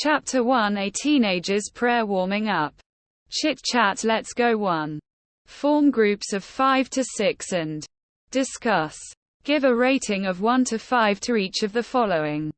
Chapter 1: A Teenager's Prayer Warming Up. Chit-chat. Let's go. 1. Form groups of 5 to 6 and discuss. Give a rating of 1 to 5 to each of the following.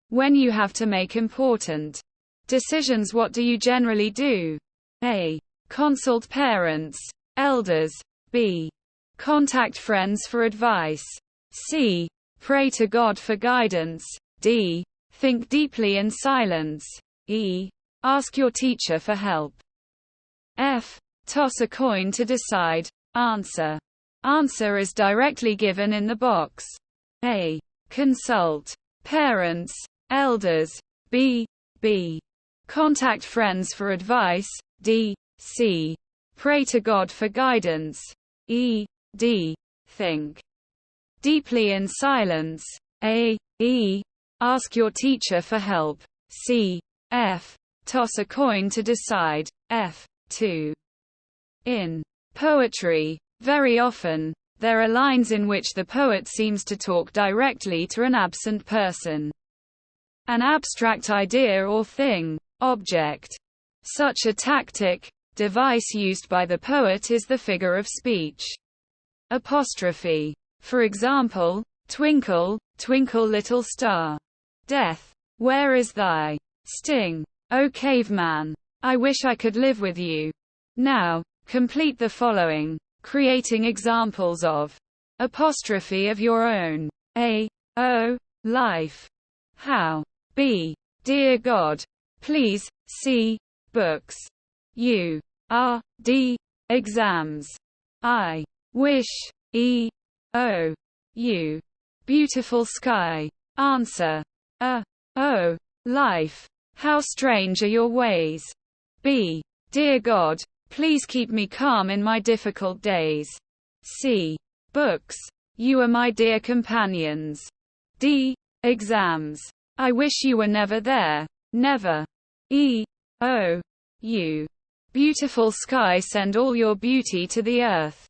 When you have to make important decisions, what do you generally do? A. Consult parents, elders. B. Contact friends for advice. C. Pray to God for guidance. D. Think deeply in silence. E. Ask your teacher for help. F. Toss a coin to decide. Answer. Answer is directly given in the box. A. Consult parents, elders. B. Contact friends for advice. D. C. Pray to God for guidance. E. D. Think deeply in silence. A. E. Ask your teacher for help. C. F. Toss a coin to decide. F. 2. In poetry, very often, there are lines in which the poet seems to talk directly to an absent person, an abstract idea or thing, object. Such a tactic, device used by the poet is the figure of speech. Apostrophe. For example, twinkle, twinkle little star. Death. Where is thy sting, O caveman? I wish I could live with you. Now, complete the following, creating examples of apostrophe of your own. A. O. Life. How. B. Dear God. Please. C. Books. U. R. D. Exams. I. Wish. E. O. U. Beautiful sky. Answer. A. O. Life. How strange are your ways. B. Dear God, please keep me calm in my difficult days. C. Books. You are my dear companions. D. Exams. I wish you were never there. Never. E. O. U. Beautiful sky, send all your beauty to the earth.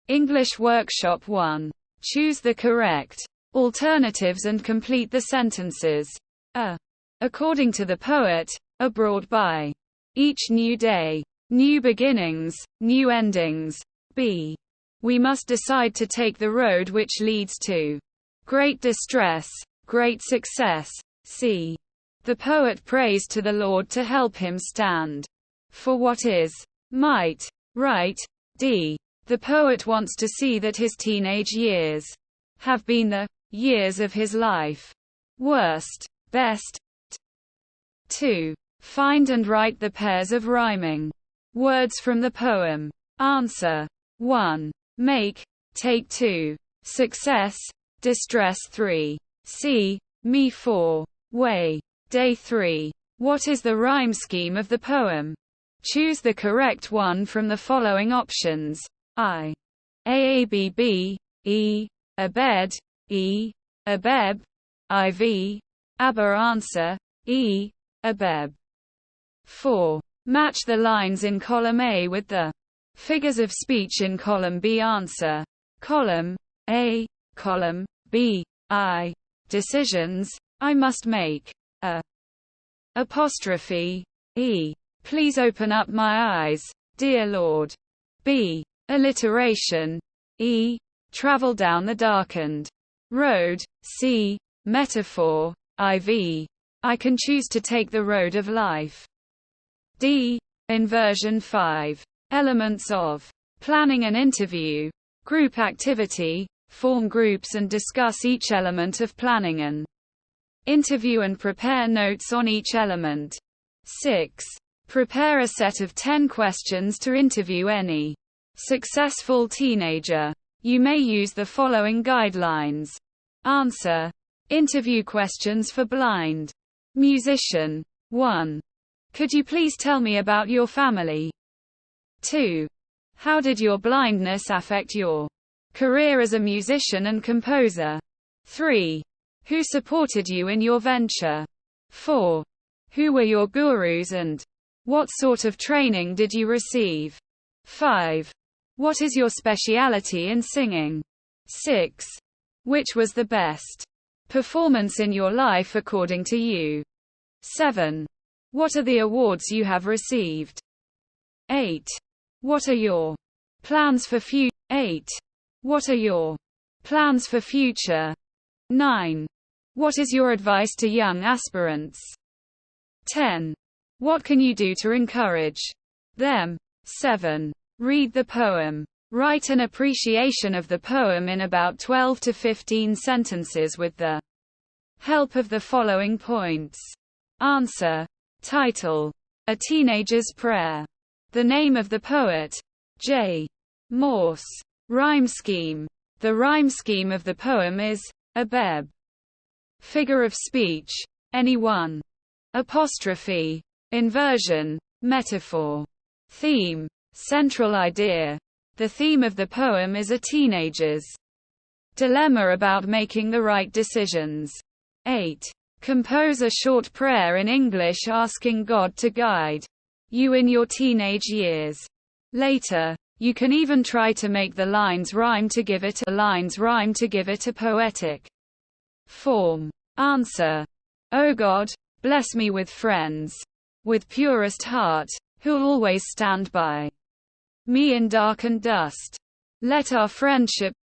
English Workshop 1. Choose the correct alternatives and complete the sentences. A. According to the poet, are brought by each new day, new beginnings, new endings. B. We must decide to take the road which leads to great distress, great success. C. The poet prays to the Lord to help him stand for what is might. Right. D. The poet wants to see that his teenage years have been the years of his life. Worst. Best. 2. Find and write the pairs of rhyming words from the poem. Answer. 1. Make, take. 2. Success, distress. 3. See, me. 4. Way, day. 3. What is the rhyme scheme of the poem? Choose the correct one from the following options. I. Aabb. E. Abed. E. Abeb. IV. Abba. Answer. E. Abeb. 4. Match the lines in column A with the figures of speech in column B. Answer. Column A. Column B. I. Decisions I must make. A. Apostrophe. E. Please open up my eyes, dear Lord. B. Alliteration. E. Travel down the darkened road. C. Metaphor. IV. I can choose to take the road of life. D. Inversion. 5. Elements of planning an interview. Group activity. Form groups and discuss each element of planning an interview and prepare notes on each element. 6. Prepare a set of 10 questions to interview any successful teenager. You may use the following guidelines. Answer. Interview questions for blind musician. 1. Could you please tell me about your family? 2. How did your blindness affect your career as a musician and composer? 3. Who supported you in your venture? 4. Who were your gurus and what sort of training did you receive? 5. What is your speciality in singing? 6. Which was the best performance in your life according to you? 7. What are the awards you have received? 8. What are your plans for future? 8. What are your plans for future? 9. What is your advice to young aspirants? 10. What can you do to encourage them? 7. Read the poem. Write an appreciation of the poem in about 12 to 15 sentences with the help of the following points. Answer. Title: A Teenager's Prayer. The name of the poet: J. Morse. Rhyme scheme. The rhyme scheme of the poem is a beb. Figure of speech: anyone. Apostrophe. Inversion. Metaphor. Theme. Central idea. The theme of the poem is a teenager's dilemma about making the right decisions. 8. Compose a short prayer in English asking God to guide you in your teenage years. Later, you can even try to make the lines rhyme to give it a poetic form. Answer. O God, bless me with friends, with purest heart, who'll always stand by me in dark and dust. Let our friendship